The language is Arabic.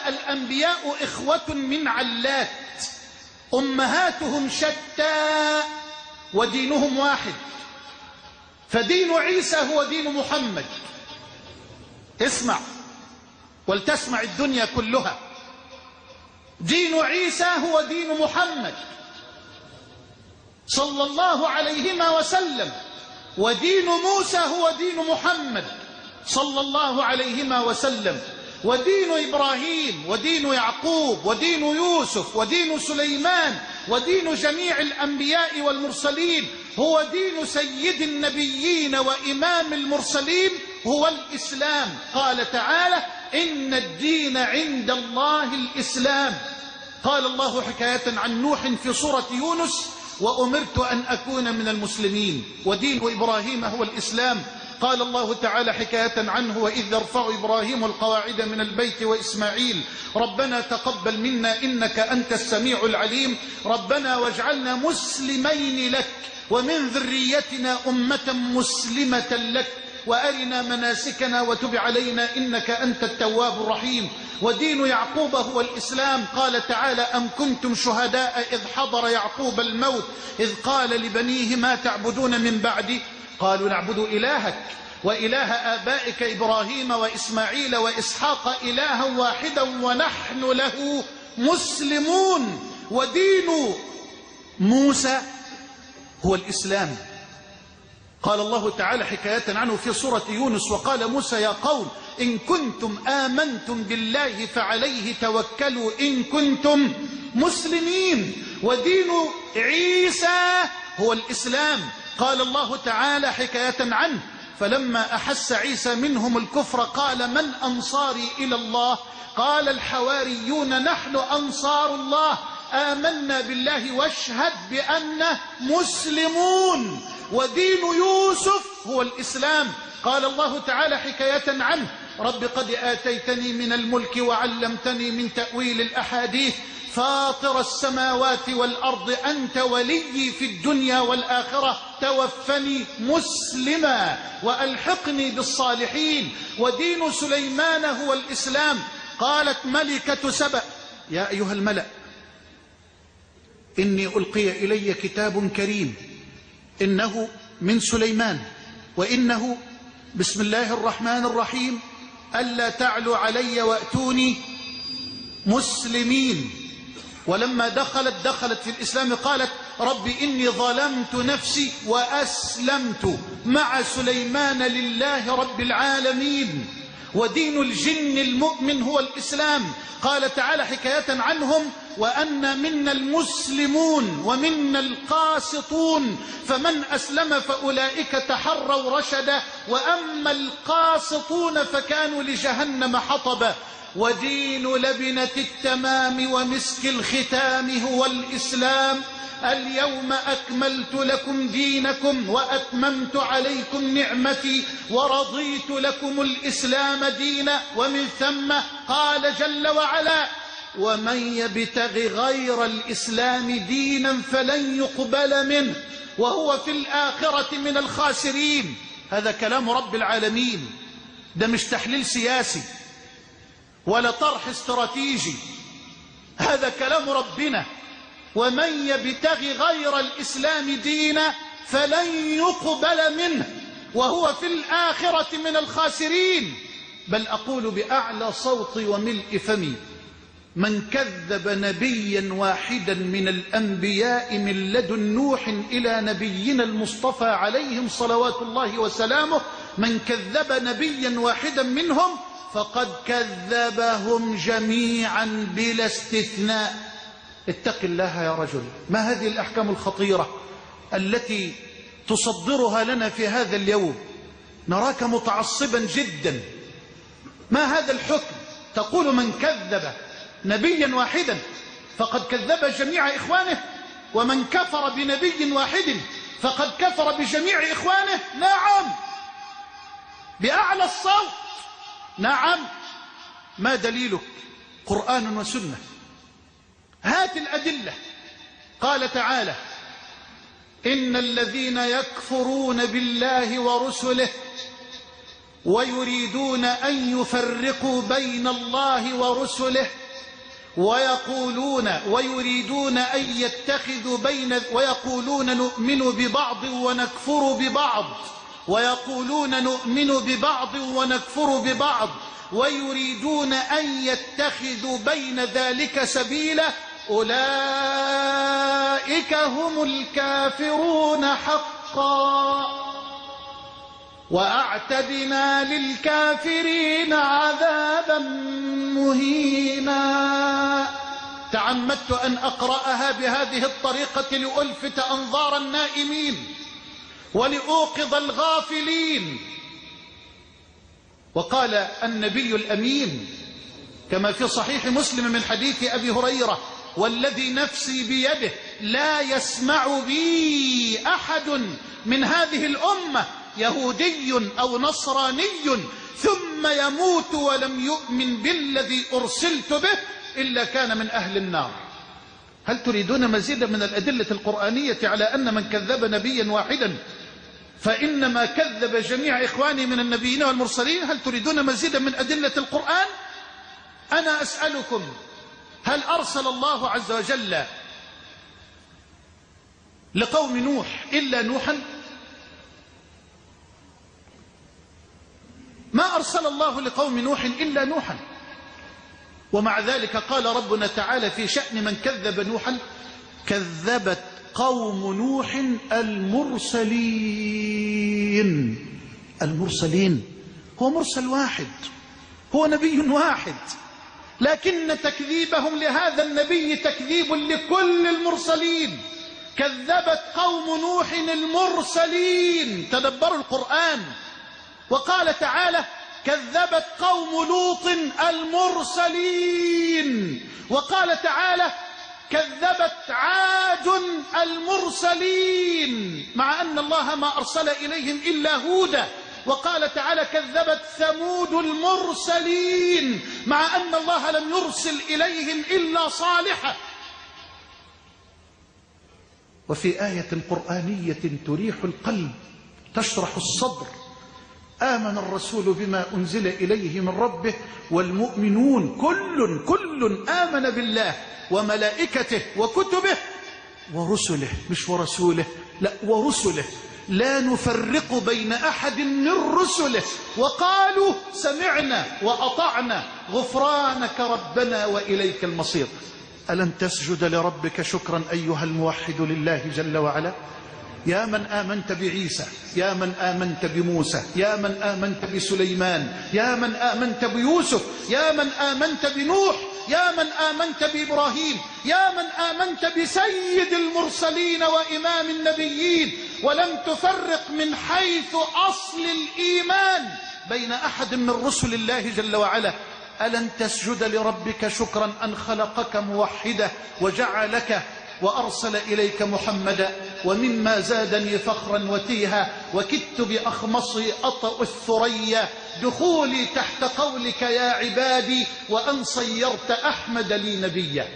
الأنبياء إخوة من علات أمهاتهم شتى ودينهم واحد، فدين عيسى هو دين محمد. اسمع ولتسمع الدنيا كلها، دين عيسى هو دين محمد صلى الله عليهما وسلم، ودين موسى هو دين محمد صلى الله عليهما وسلم، ودين إبراهيم ودين يعقوب ودين يوسف ودين سليمان ودين جميع الأنبياء والمرسلين هو دين سيد النبيين وإمام المرسلين هو الإسلام. قال تعالى: إن الدين عند الله الإسلام. قال الله حكاية عن نوح في سورة يونس: وأمرت أن أكون من المسلمين. ودين إبراهيم هو الإسلام. قال الله تعالى حكاية عنه: وإذ يرفع إبراهيم القواعد من البيت وإسماعيل ربنا تقبل منا إنك أنت السميع العليم ربنا واجعلنا مسلمين لك ومن ذريتنا أمة مسلمة لك وأرنا مناسكنا وتب علينا إنك أنت التواب الرحيم. ودين يعقوب هو الإسلام. قال تعالى: أم كنتم شهداء إذ حضر يعقوب الموت إذ قال لبنيه ما تعبدون من بعدي قالوا نعبد إلهك وإله آبائك إبراهيم وإسماعيل وإسحاق إلها واحدا ونحن له مسلمون. ودين موسى هو الإسلام. قال الله تعالى حكاية عنه في سورة يونس: وقال موسى يا قوم إن كنتم آمنتم بالله فعليه توكلوا إن كنتم مسلمين. ودين عيسى هو الإسلام. قال الله تعالى حكاية عنه: فلما أحس عيسى منهم الكفر قال من أنصاري إلى الله قال الحواريون نحن أنصار الله آمنا بالله واشهد بأننا مسلمون. ودين يوسف هو الإسلام. قال الله تعالى حكاية عنه: رب قد آتيتني من الملك وعلمتني من تأويل الأحاديث فاطر السماوات والأرض أنت ولي في الدنيا والآخرة توفني مسلما وألحقني بالصالحين. ودين سليمان هو الإسلام. قالت ملكة سبأ: يا أيها الملأ إني ألقي إلي كتاب كريم إنه من سليمان وإنه بسم الله الرحمن الرحيم ألا تعلوا علي وأتوني مسلمين. ولما دخلت في الإسلام قالت: رب إني ظلمت نفسي وأسلمت مع سليمان لله رب العالمين. ودين الجن المؤمن هو الإسلام. قال تعالى حكاية عنهم: وأن منا المسلمون ومنا القاسطون فمن أسلم فأولئك تحروا رشدا وأما القاسطون فكانوا لجهنم حطبا. ودين لبنة التمام ومسك الختام هو الإسلام. اليوم أكملت لكم دينكم وأتممت عليكم نعمتي ورضيت لكم الإسلام دينا. ومن ثم قال جل وعلا: ومن يبتغ غير الإسلام دينا فلن يقبل منه وهو في الآخرة من الخاسرين. هذا كلام رب العالمين، ده مش تحليل سياسي ولا طرح استراتيجي، هذا كلام ربنا. ومن يبتغ غير الإسلام دينا فلن يقبل منه وهو في الآخرة من الخاسرين. بل أقول بأعلى صوتي وملء فمي: من كذب نبيا واحدا من الأنبياء من لدن نوح إلى نبينا المصطفى عليهم صلوات الله وسلامه، من كذب نبيا واحدا منهم فقد كذبهم جميعا بلا استثناء. اتق الله يا رجل. ما هذه الأحكام الخطيرة التي تصدرها لنا في هذا اليوم؟ نراك متعصبا جدا. ما هذا الحكم؟ تقول من كذب نبيا واحدا فقد كذب جميع إخوانه، ومن كفر بنبي واحد فقد كفر بجميع إخوانه. نعم، بأعلى الصوت، نعم. ما دليلك؟ قرآن وسنة. هات الأدلة. قال تعالى: إن الذين يكفرون بالله ورسله ويريدون أن يفرقوا بين الله ورسله، ويريدون أن يتخذوا ويقولون نؤمن ببعض ونكفر ببعض، ويقولون نؤمن ببعض ونكفر ببعض، ويريدون أن يتخذوا بين ذلك سبيلا، أولئك هم الكافرون حقا، وأعتدنا للكافرين عذابا مهينا. تعمدت أن أقرأها بهذه الطريقة لألفت أنظار النائمين ولأوقظ الغافلين. وقال النبي الأمين كما في صحيح مسلم من حديث أبي هريرة: والذي نفسي بيده لا يسمع بي أحد من هذه الأمة يهودي أو نصراني ثم يموت ولم يؤمن بالذي أرسلت به إلا كان من أهل النار. هل تريدون مزيدا من الأدلة القرآنية على أن من كذب نبيا واحدا فإنما كذب جميع إخواني من النبيين والمرسلين؟ هل تريدون مزيدا من أدلة القرآن؟ أنا أسألكم: هل أرسل الله عز وجل لقوم نوح إلا نوحا؟ ما أرسل الله لقوم نوح إلا نوحا. ومع ذلك قال ربنا تعالى في شأن من كذب نوحا: كذبت قوم نوح المرسلين. المرسلين هو مرسل واحد، هو نبي واحد، لكن تكذيبهم لهذا النبي تكذيب لكل المرسلين. كذبت قوم نوح المرسلين. تدبروا القرآن. وقال تعالى: كذبت قوم لوط المرسلين. وقال تعالى: كذبت عاد المرسلين، مع أن الله ما أرسل إليهم إلا هودا. وقال تعالى: كذبت ثمود المرسلين، مع أن الله لم يرسل إليهم إلا صالحا. وفي آية قرآنية تريح القلب تشرح الصدر: آمن الرسول بما أنزل إليه من ربه والمؤمنون كل آمن بالله وملائكته وكتبه ورسله، مش ورسوله، لا ورسله، لا نفرق بين أحد من رسله، وقالوا سمعنا وأطعنا غفرانك ربنا وإليك المصير. ألن تسجد لربك شكرا أيها الموحد لله جل وعلا؟ يا من آمنت بعيسى، يا من آمنت بموسى، يا من آمنت بسليمان، يا من آمنت بيوسف، يا من آمنت بنوح، يا من آمنت بإبراهيم، يا من آمنت بسيد المرسلين وإمام النبيين، ولم تفرق من حيث أصل الإيمان بين أحد من رسل الله جل وعلا. ألن تسجد لربك شكرا أن خلقك موحدة وجعلك وأرسل إليك محمدا؟ ومما زادني فخرا وتيها وكدت بأخمصي أطأ الثريا دخولي تحت قولك يا عبادي، وأن صيرت أحمد لي نبيا.